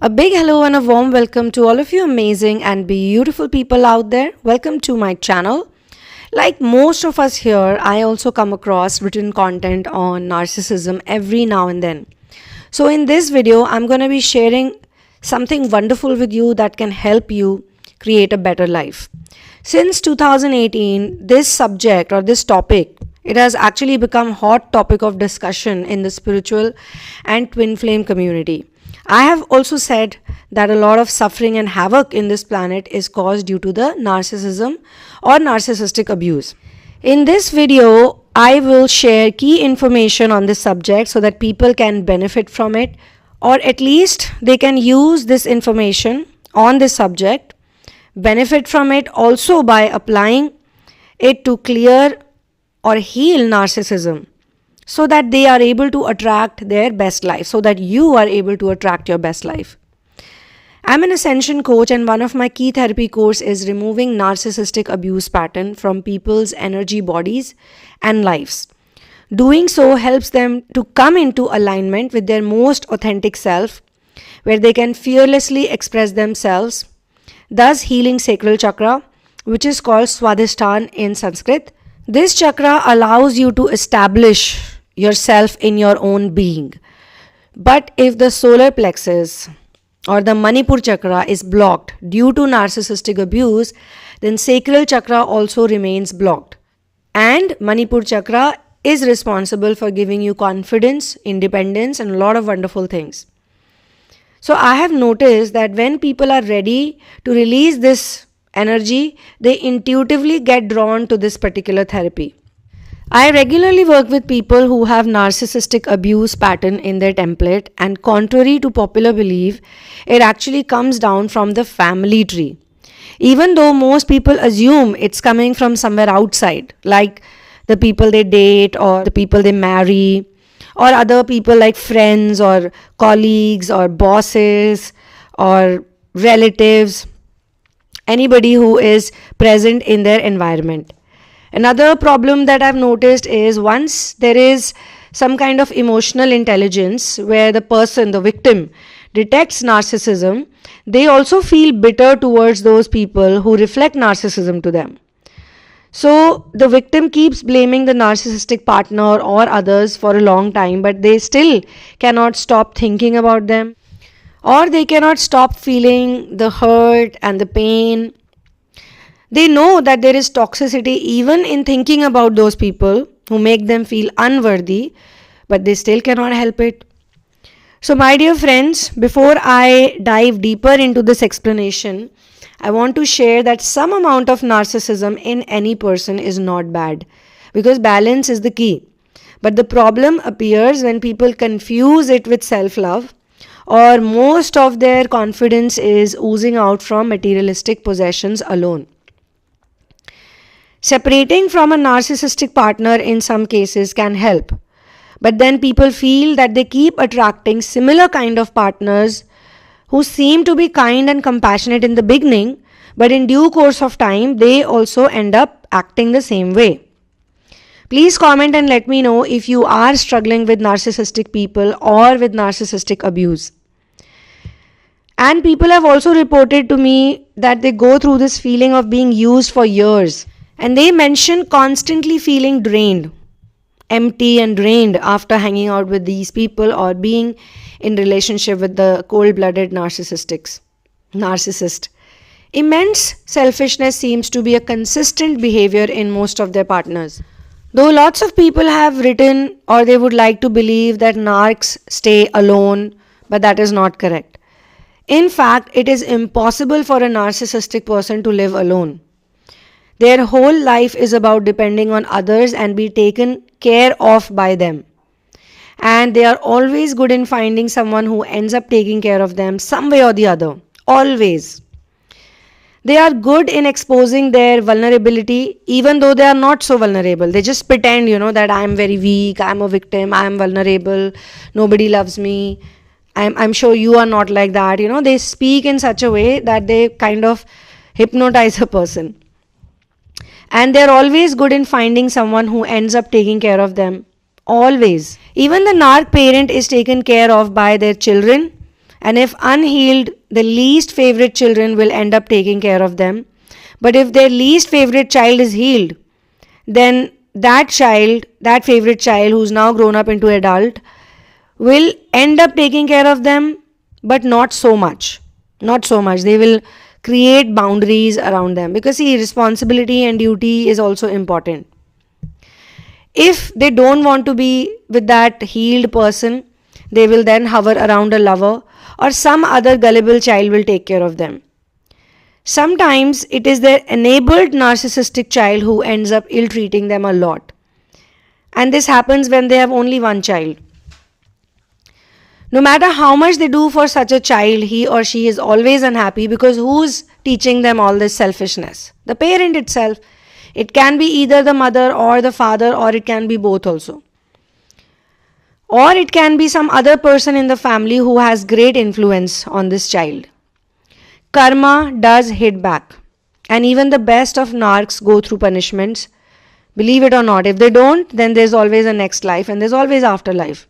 A big hello and a warm welcome to all of you amazing and beautiful people out there. Welcome to my channel. Like most of us here, I also come across written content on narcissism every now and then. So in this video, I'm going to be sharing something wonderful with you that can help you create a better life. Since 2018, this subject or this topic, it has actually become a hot topic of discussion in the spiritual and twin flame community. I have also said that a lot of suffering and havoc in this planet is caused due to the narcissism or narcissistic abuse. In this video, I will share key information on this subject so that people can benefit from it, or at least they can use this information on this subject, benefit from it also by applying it to clear or heal narcissism, so that they are able to attract their best life, so that you are able to attract your best life. I'm an ascension coach, and one of my key therapy course is removing narcissistic abuse pattern from people's energy bodies and lives. Doing so helps them to come into alignment with their most authentic self, where they can fearlessly express themselves, thus healing sacral chakra, which is called Swadhisthana in Sanskrit. This chakra allows you to establish yourself in your own being. But if the solar plexus or the Manipur chakra is blocked due to narcissistic abuse, then sacral chakra also remains blocked. And Manipur chakra is responsible for giving you confidence, independence, and a lot of wonderful things. So I have noticed that when people are ready to release this energy, they intuitively get drawn to this particular therapy. I regularly work with people who have narcissistic abuse pattern in their template, and contrary to popular belief, it actually comes down from the family tree. Even though most people assume it's coming from somewhere outside, like the people they date or the people they marry, or other people like friends or colleagues or bosses or relatives, anybody who is present in their environment. Another problem that I've noticed is once there is some kind of emotional intelligence where the person, the victim, detects narcissism, they also feel bitter towards those people who reflect narcissism to them. So the victim keeps blaming the narcissistic partner or others for a long time, but they still cannot stop thinking about them, or they cannot stop feeling the hurt and the pain. They know that there is toxicity even in thinking about those people who make them feel unworthy, but they still cannot help it. So my dear friends, before I dive deeper into this explanation, I want to share that some amount of narcissism in any person is not bad, because balance is the key. But the problem appears when people confuse it with self-love, or most of their confidence is oozing out from materialistic possessions alone. Separating from a narcissistic partner in some cases can help, but then people feel that they keep attracting similar kind of partners who seem to be kind and compassionate in the beginning, but in due course of time they also end up acting the same way. Please comment and let me know if you are struggling with narcissistic people or with narcissistic abuse. And people have also reported to me that they go through this feeling of being used for years. And they mention constantly feeling drained, empty and drained after hanging out with these people or being in relationship with the cold-blooded narcissist. Immense selfishness seems to be a consistent behavior in most of their partners. Though lots of people have written or they would like to believe that narcs stay alone, but that is not correct. In fact, it is impossible for a narcissistic person to live alone. Their whole life is about depending on others and be taken care of by them. And they are always good in finding someone who ends up taking care of them some way or the other. Always. They are good in exposing their vulnerability, even though they are not so vulnerable. They just pretend, that I am very weak, I am a victim, I am vulnerable, nobody loves me. I'm sure you are not like that. They speak in such a way that they kind of hypnotize a person. And they're always good in finding someone who ends up taking care of them. Always. Even the narc parent is taken care of by their children, And if unhealed, the least favorite children will end up taking care of them. But if their least favorite child is healed, then that child, that favorite child who's now grown up into adult, will end up taking care of them, but not so much. Not so much. They will create boundaries around them, because see, responsibility and duty is also important. If they don't want to be with that healed person, they will then hover around a lover, or some other gullible child will take care of them. Sometimes it is their enabled narcissistic child who ends up ill-treating them a lot. And this happens when they have only one child. No matter how much they do for such a child, he or she is always unhappy, because who's teaching them all this selfishness? The parent itself. It can be either the mother or the father, or it can be both also. Or it can be some other person in the family who has great influence on this child. Karma does hit back. And even the best of narcs go through punishments. Believe it or not. If they don't, then there's always a next life, and there's always afterlife.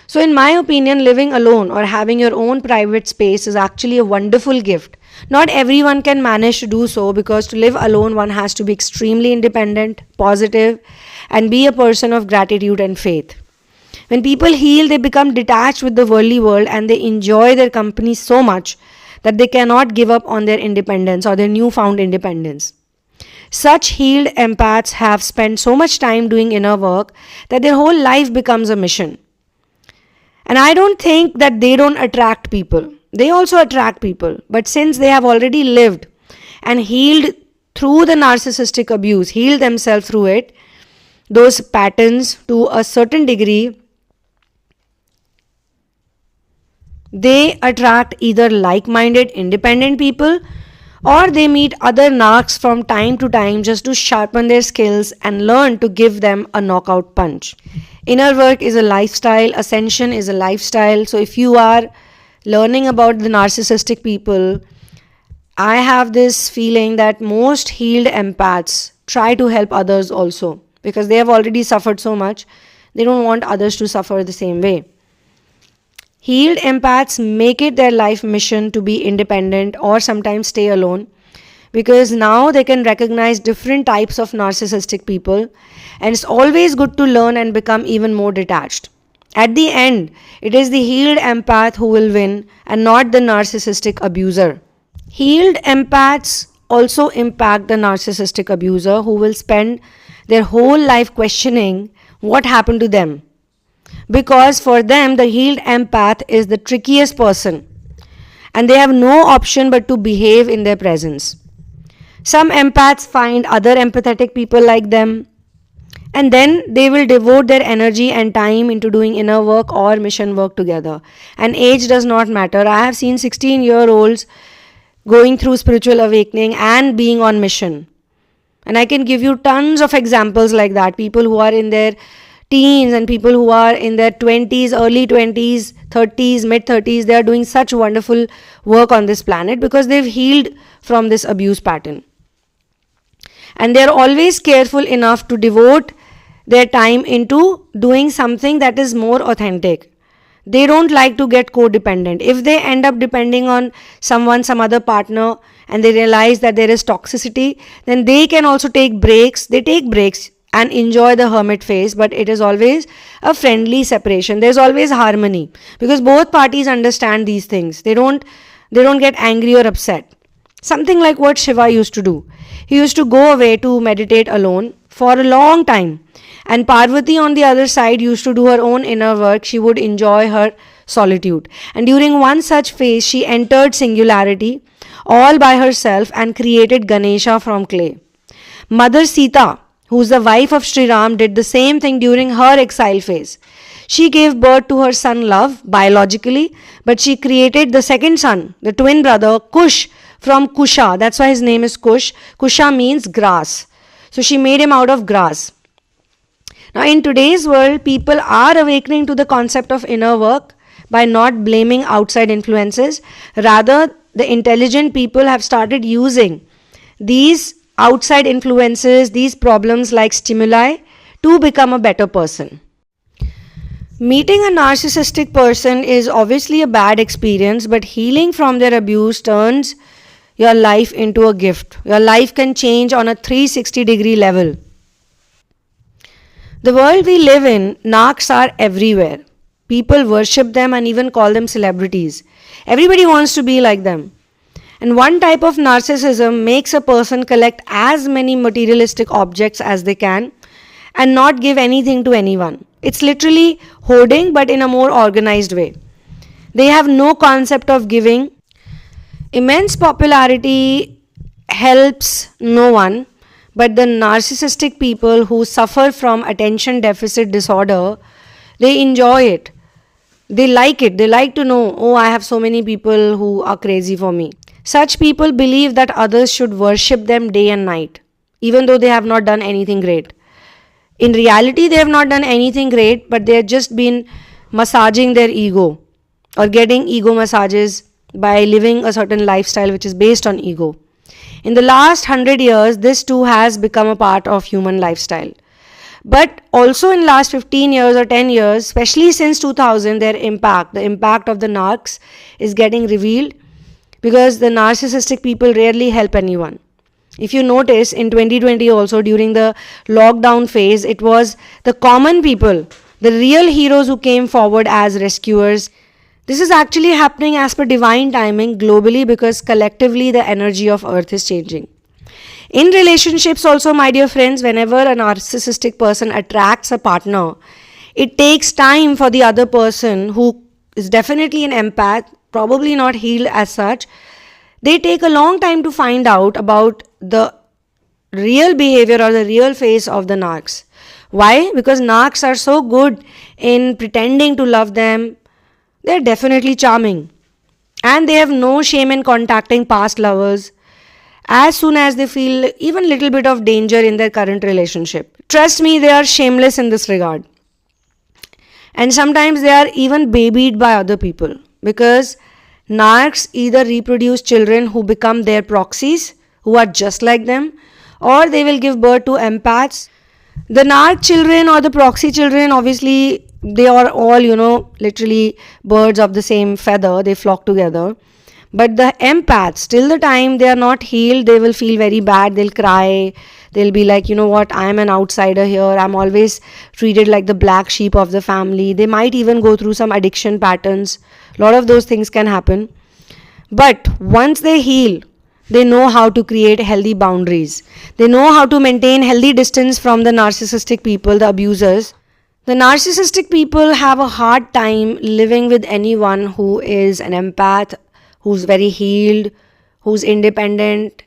So in my opinion, living alone or having your own private space is actually a wonderful gift. Not everyone can manage to do so, because to live alone, one has to be extremely independent, positive, and be a person of gratitude and faith. When people heal, they become detached with the worldly world, and they enjoy their company so much that they cannot give up on their independence or their newfound independence. Such healed empaths have spent so much time doing inner work that their whole life becomes a mission. And I don't think that they don't attract people. They also attract people. But since they have already lived and healed through the narcissistic abuse, healed themselves through it, those patterns to a certain degree, they attract either like-minded, independent people, or they meet other narcs from time to time just to sharpen their skills and learn to give them a knockout punch. Inner work is a lifestyle. Ascension is a lifestyle. So if you are learning about the narcissistic people, I have this feeling that most healed empaths try to help others also, because they have already suffered so much. They don't want others to suffer the same way. Healed empaths make it their life mission to be independent or sometimes stay alone, because now they can recognize different types of narcissistic people, and it's always good to learn and become even more detached. At the end, it is the healed empath who will win and not the narcissistic abuser. Healed empaths also impact the narcissistic abuser, who will spend their whole life questioning what happened to them. Because for them, the healed empath is the trickiest person, and they have no option but to behave in their presence. Some empaths find other empathetic people like them, and then they will devote their energy and time into doing inner work or mission work together. And age does not matter. I have seen 16-year-olds going through spiritual awakening and being on mission. And I can give you tons of examples like that. People who are in their teens and people who are in their 20s, early 20s, 30s, mid 30s, they are doing such wonderful work on this planet because they've healed from this abuse pattern. And they're always careful enough to devote their time into doing something that is more authentic. They don't like to get codependent. If they end up depending on someone, some other partner, and they realize that there is toxicity, then they can also take breaks. They take breaks and enjoy the hermit phase, but it is always a friendly separation. There's always harmony because both parties understand these things. They don't get angry or upset. Something like what Shiva used to do. He used to go away to meditate alone for a long time. And Parvati on the other side used to do her own inner work. She would enjoy her solitude. And during one such phase, she entered singularity all by herself and created Ganesha from clay. Mother Sita, who is the wife of Sri Ram, did the same thing during her exile phase. She gave birth to her son Love biologically, but she created the second son, the twin brother Kush, from Kusha. That's why his name is Kush. Kusha means grass. So she made him out of grass. Now in today's world, people are awakening to the concept of inner work by not blaming outside influences. Rather, the intelligent people have started using these outside influences, these problems like stimuli, to become a better person. Meeting a narcissistic person is obviously a bad experience, but healing from their abuse turns your life into a gift. Your life can change on a 360-degree level. The world we live in, narcs are everywhere. People worship them and even call them celebrities. Everybody wants to be like them. And one type of narcissism makes a person collect as many materialistic objects as they can and not give anything to anyone. It's literally hoarding, but in a more organized way. They have no concept of giving. Immense popularity helps no one, but the narcissistic people who suffer from attention deficit disorder, they enjoy it. They like it. They like to know, oh, I have so many people who are crazy for me. Such people believe that others should worship them day and night, even though they have not done anything great. In reality, they have not done anything great, but they have just been massaging their ego or getting ego massages by living a certain lifestyle which is based on ego. In the last 100 years, this too has become a part of human lifestyle. But also in last 15 years or 10 years, especially since 2000, the impact of the narcs is getting revealed, because the narcissistic people rarely help anyone. If you notice, in 2020 also, during the lockdown phase, it was the common people, the real heroes who came forward as rescuers. This is actually happening as per divine timing globally, because collectively the energy of earth is changing. In relationships also, my dear friends, whenever a narcissistic person attracts a partner, it takes time for the other person, who is definitely an empath, probably not healed as such. They take a long time to find out about the real behavior or the real face of the narcs. Why? Because narcs are so good in pretending to love them. They're definitely charming. And they have no shame in contacting past lovers as soon as they feel even little bit of danger in their current relationship. Trust me, they are shameless in this regard. And sometimes they are even babied by other people, because narcs either reproduce children who become their proxies, who are just like them, or they will give birth to empaths. The narc children or the proxy children, obviously, they are all, literally birds of the same feather. They flock together. But the empaths, till the time they are not healed, they will feel very bad. They'll cry. They'll be like, you know what, I'm an outsider here. I'm always treated like the black sheep of the family. They might even go through some addiction patterns. A lot of those things can happen. But once they heal, they know how to create healthy boundaries. They know how to maintain healthy distance from the narcissistic people, the abusers. The narcissistic people have a hard time living with anyone who is an empath, who's very healed, who's independent,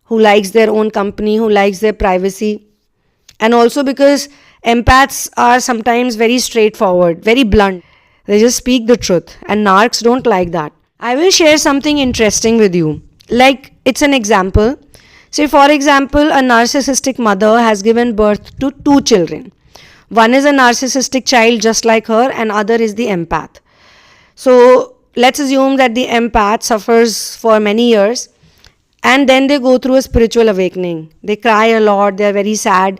who likes their own company, who likes their privacy. And also because empaths are sometimes very straightforward, very blunt. They just speak the truth, and narcs don't like that. I will share something interesting with you. Like, it's an example. Say, for example, a narcissistic mother has given birth to 2 children. One is a narcissistic child just like her, and other is the empath. So, let's assume that the empath suffers for many years, and then they go through a spiritual awakening. They cry a lot, they are very sad.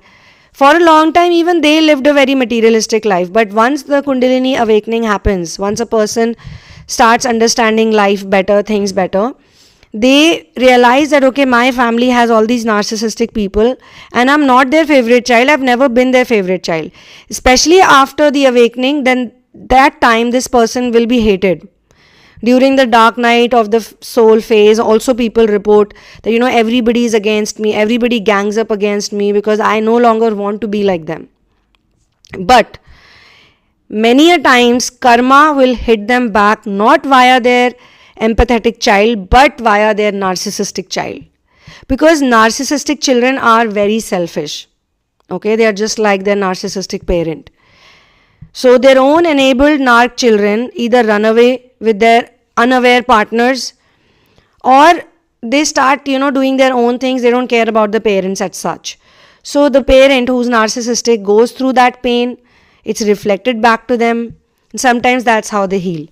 For a long time, even they lived a very materialistic life. But once the Kundalini awakening happens, once a person starts understanding life better, things better, they realize that, okay, my family has all these narcissistic people and I'm not their favorite child. I've never been their favorite child. Especially after the awakening, then that time this person will be hated. During the dark night of the soul phase, also people report that, everybody is against me, everybody gangs up against me because I no longer want to be like them. But many a times, karma will hit them back, not via their empathetic child, but via their narcissistic child. Because narcissistic children are very selfish. Okay, they are just like their narcissistic parent. So their own enabled narc children either run away with their unaware partners, or they start, doing their own things. They don't care about the parents as such. So the parent who's narcissistic goes through that pain. It's reflected back to them. And sometimes that's how they heal.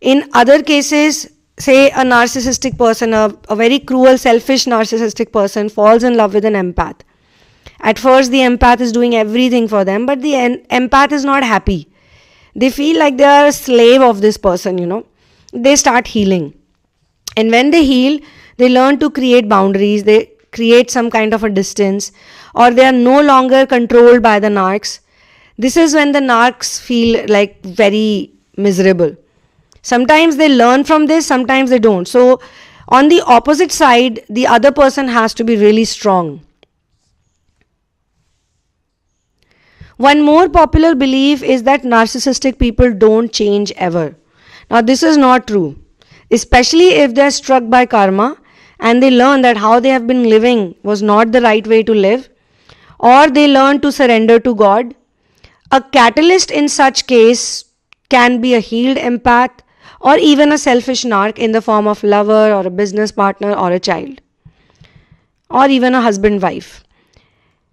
In other cases, say a narcissistic person, a very cruel, selfish narcissistic person falls in love with an empath. At first, the empath is doing everything for them, but the empath is not happy. They feel like they are a slave of this person. They start healing. And when they heal, they learn to create boundaries, they create some kind of a distance, or they are no longer controlled by the narcs. This is when the narcs feel like very miserable. Sometimes they learn from this, sometimes they don't. So on the opposite side, the other person has to be really strong. One more popular belief is that narcissistic people don't change ever. Now this is not true, especially if they are struck by karma and they learn that how they have been living was not the right way to live, or they learn to surrender to God. A catalyst in such case can be a healed empath or even a selfish narc in the form of lover or a business partner or a child, or even a husband-wife.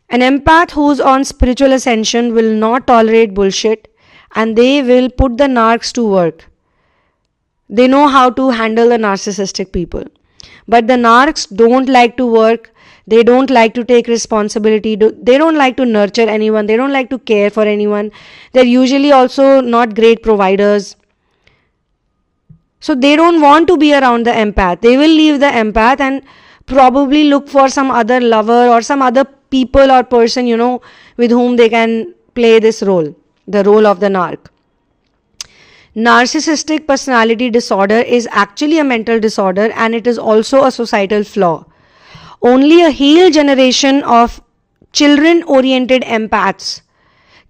An empath who's on spiritual ascension will not tolerate bullshit, and they will put the narcs to work. They know how to handle the narcissistic people. But the narcs don't like to work. They don't like to take responsibility. They don't like to nurture anyone. They don't like to care for anyone. They're usually also not great providers. So they don't want to be around the empath. They will leave the empath and probably look for some other lover or some other people or person, with whom they can play this role, the role of the narc. Narcissistic personality disorder is actually a mental disorder, and it is also a societal flaw. Only a healed generation of children-oriented empaths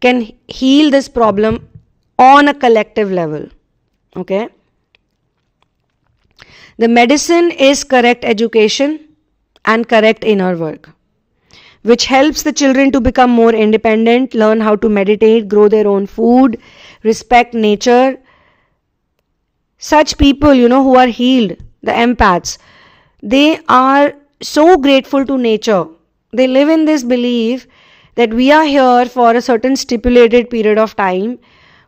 can heal this problem on a collective level. Okay? The medicine is correct education and correct inner work, which helps the children to become more independent, learn how to meditate, grow their own food, respect nature. Such people, who are healed, the empaths, they are so grateful to nature. They live in this belief that we are here for a certain stipulated period of time.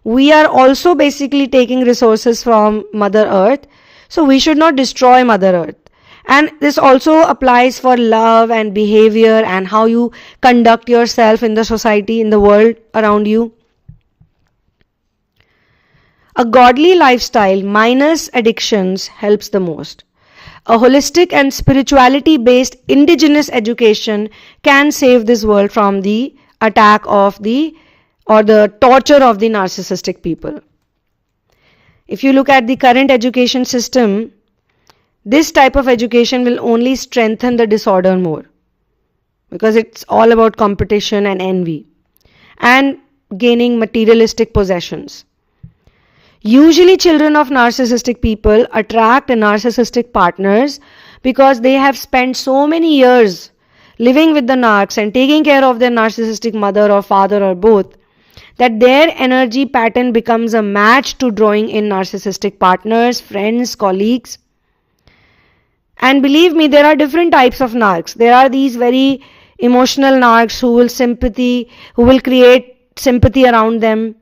We are also basically taking resources from Mother Earth, so we should not destroy Mother Earth. And this also applies for love and behavior and how you conduct yourself in the society, in the world around you. A godly lifestyle minus addictions helps the most. A holistic and spirituality-based indigenous education can save this world from the attack of the torture of the narcissistic people. If you look at the current education system, this type of education will only strengthen the disorder more, because it's all about competition and envy and gaining materialistic possessions. Usually children of narcissistic people attract narcissistic partners because they have spent so many years living with the narcs and taking care of their narcissistic mother or father or both, that their energy pattern becomes a match to drawing in narcissistic partners, friends, colleagues. And believe me, there are different types of narcs. There are these very emotional narcs who will create sympathy around them.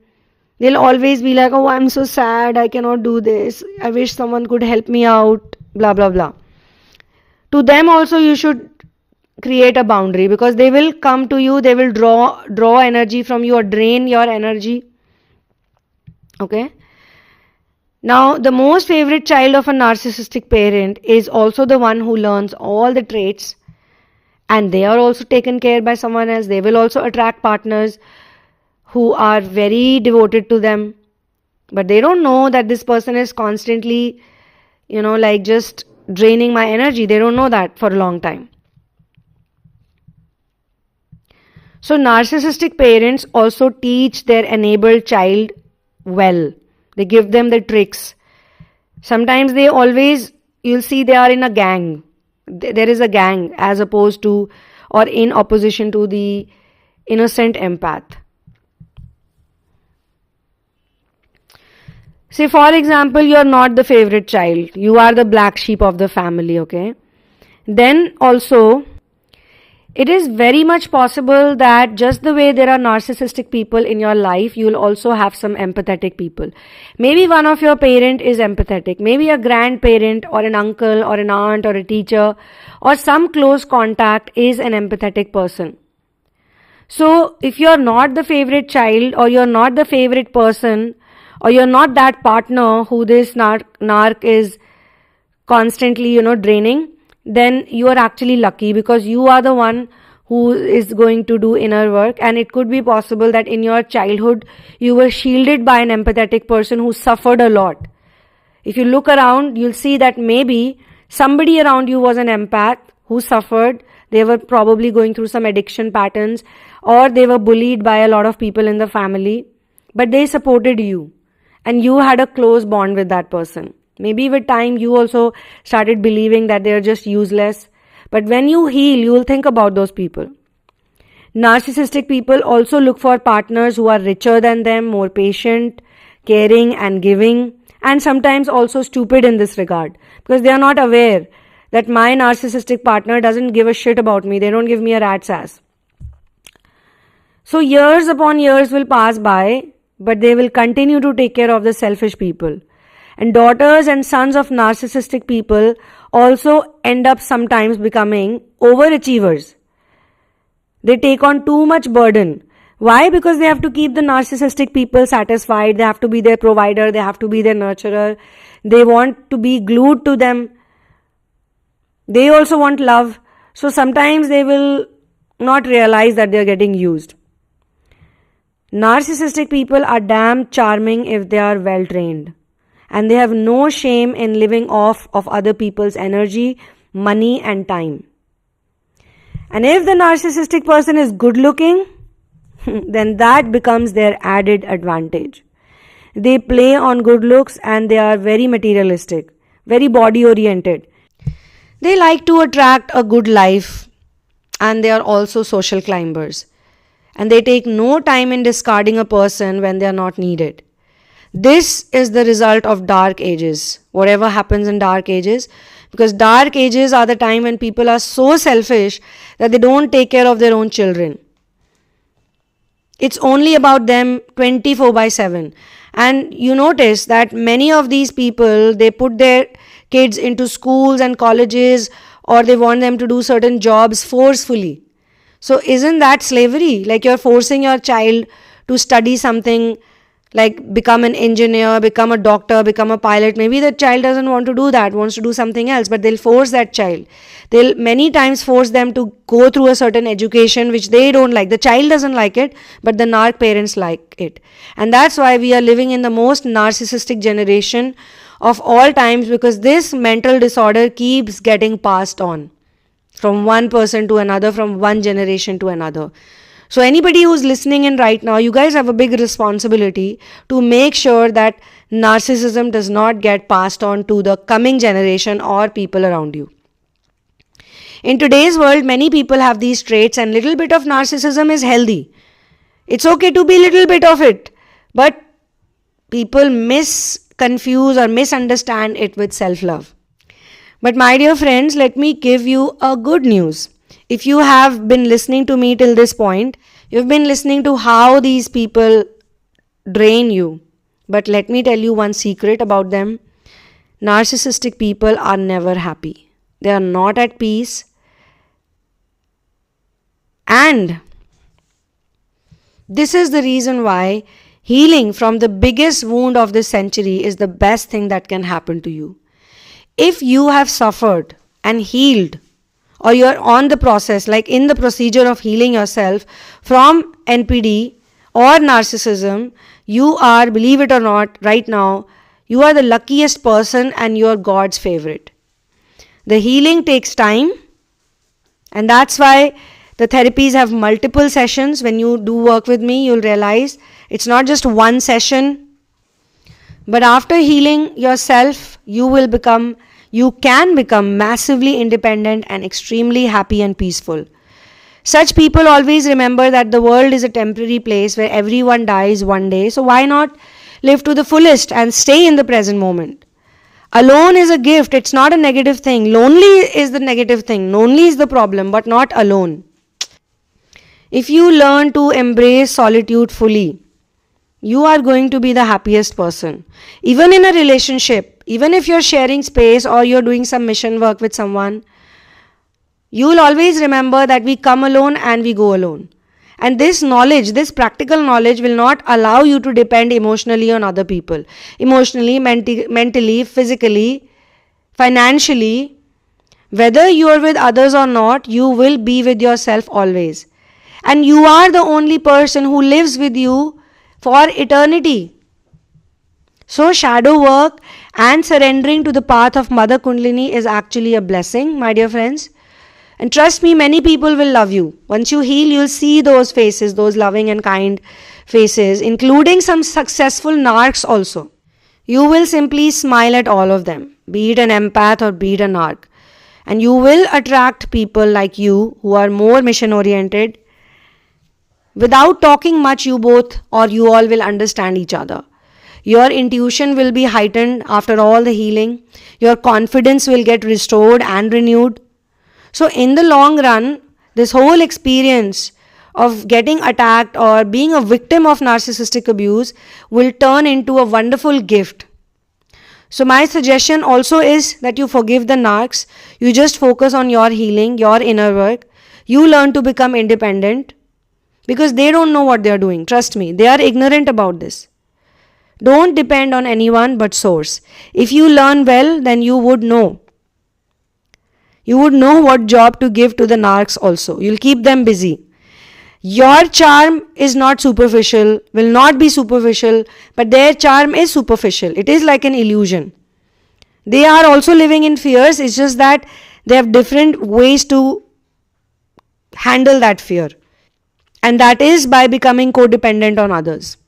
They'll always be like, oh, I'm so sad, I cannot do this, I wish someone could help me out, blah, blah, blah. To them also you should create a boundary, because they will come to you, they will draw energy from you or drain your energy. Okay? Now, the most favorite child of a narcissistic parent is also the one who learns all the traits, and they are also taken care by someone else. They will also attract partners who are very devoted to them, but they don't know that this person is constantly, just draining my energy. They don't know that for a long time. So narcissistic parents also teach their enabled child well. They give them the tricks. Sometimes you'll see they are in a gang. There is a gang as opposed to or in opposition to the innocent empath. Say, for example, you are not the favorite child. You are the black sheep of the family, okay? Then also, it is very much possible that just the way there are narcissistic people in your life, you will also have some empathetic people. Maybe one of your parent is empathetic. Maybe a grandparent or an uncle or an aunt or a teacher or some close contact is an empathetic person. So, if you are not the favorite child or you are not the favorite person, or you're not that partner who this narc is constantly, draining, then you are actually lucky, because you are the one who is going to do inner work. And it could be possible that in your childhood you were shielded by an empathetic person who suffered a lot. If you look around, you'll see that maybe somebody around you was an empath who suffered. They were probably going through some addiction patterns, or they were bullied by a lot of people in the family, but they supported you and you had a close bond with that person. Maybe with time you also started believing that they're just useless. But when you heal, you will think about those people. Narcissistic people also look for partners who are richer than them, more patient, caring and giving, and sometimes also stupid in this regard, because they are not aware that my narcissistic partner doesn't give a shit about me. They don't give me a rat's ass. So years upon years will pass by, but they will continue to take care of the selfish people. And daughters and sons of narcissistic people also end up sometimes becoming overachievers. They take on too much burden. Why? Because they have to keep the narcissistic people satisfied. They have to be their provider. They have to be their nurturer. They want to be glued to them. They also want love. So sometimes they will not realize that they are getting used. Narcissistic people are damn charming if they are well trained. And they have no shame in living off of other people's energy, money and time. And if the narcissistic person is good looking, then that becomes their added advantage. They play on good looks and they are very materialistic, very body oriented. They like to attract a good life, and they are also social climbers. And they take no time in discarding a person when they are not needed. This is the result of dark ages, whatever happens in dark ages, because dark ages are the time when people are so selfish that they don't take care of their own children. It's only about them 24/7. And you notice that many of these people, they put their kids into schools and colleges, or they want them to do certain jobs forcefully. So isn't that slavery? Like you're forcing your child to study something, like become an engineer, become a doctor, become a pilot. Maybe the child doesn't want to do that, wants to do something else, but they'll force that child. They'll many times force them to go through a certain education which they don't like. The child doesn't like it, but the narc parents like it. And that's why we are living in the most narcissistic generation of all times, because this mental disorder keeps getting passed on from one person to another, from one generation to another. So anybody who's listening in right now, you guys have a big responsibility to make sure that narcissism does not get passed on to the coming generation or people around you. In today's world, many people have these traits, and little bit of narcissism is healthy. It's okay to be little bit of it, but people confuse or misunderstand it with self-love. But my dear friends, let me give you a good news. If you have been listening to me till this point, you've been listening to how these people drain you. But let me tell you one secret about them. Narcissistic people are never happy. They are not at peace. And this is the reason why healing from the biggest wound of this century is the best thing that can happen to you. If you have suffered and healed, or you're on the process, like in the procedure of healing yourself from NPD or narcissism, you are, believe it or not, right now, you are the luckiest person and you're God's favorite. The healing takes time, and that's why the therapies have multiple sessions. When you do work with me, you'll realize it's not just one session. But after healing yourself, you can become massively independent and extremely happy and peaceful. Such people always remember that the world is a temporary place where everyone dies one day. So why not live to the fullest and stay in the present moment? Alone is a gift. It's not a negative thing. Lonely is the negative thing. Lonely is the problem, but not alone. If you learn to embrace solitude fully, you are going to be the happiest person. Even in a relationship, even if you're sharing space or you're doing some mission work with someone, you will always remember that we come alone and we go alone. And this knowledge, this practical knowledge will not allow you to depend emotionally on other people. Emotionally, mentally, physically, financially, whether you are with others or not, you will be with yourself always. And you are the only person who lives with you for eternity. So shadow work and surrendering to the path of Mother Kundalini is actually a blessing, my dear friends. And trust me, many people will love you. Once you heal, you'll see those faces, those loving and kind faces, including some successful narcs also. You will simply smile at all of them, be it an empath or be it a narc. And you will attract people like you who are more mission oriented. Without talking much, you both or you all will understand each other. Your intuition will be heightened after all the healing. Your confidence will get restored and renewed. So in the long run, this whole experience of getting attacked or being a victim of narcissistic abuse will turn into a wonderful gift. So my suggestion also is that you forgive the narcs. You just focus on your healing, your inner work. You learn to become independent because they don't know what they are doing. Trust me, they are ignorant about this. Don't depend on anyone but source. If you learn well, then you would know. You would know what job to give to the narcs also. You'll keep them busy. Your charm is not superficial, will not be superficial, but their charm is superficial. It is like an illusion. They are also living in fears. It's just that they have different ways to handle that fear. And that is by becoming codependent on others.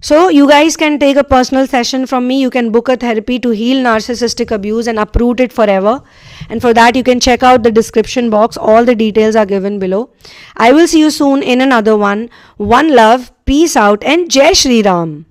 So you guys can take a personal session from me. You can book a therapy to heal narcissistic abuse and uproot it forever. And for that, you can check out the description box. All the details are given below. I will see you soon in another one. One love, peace out, and Jai Shri Ram.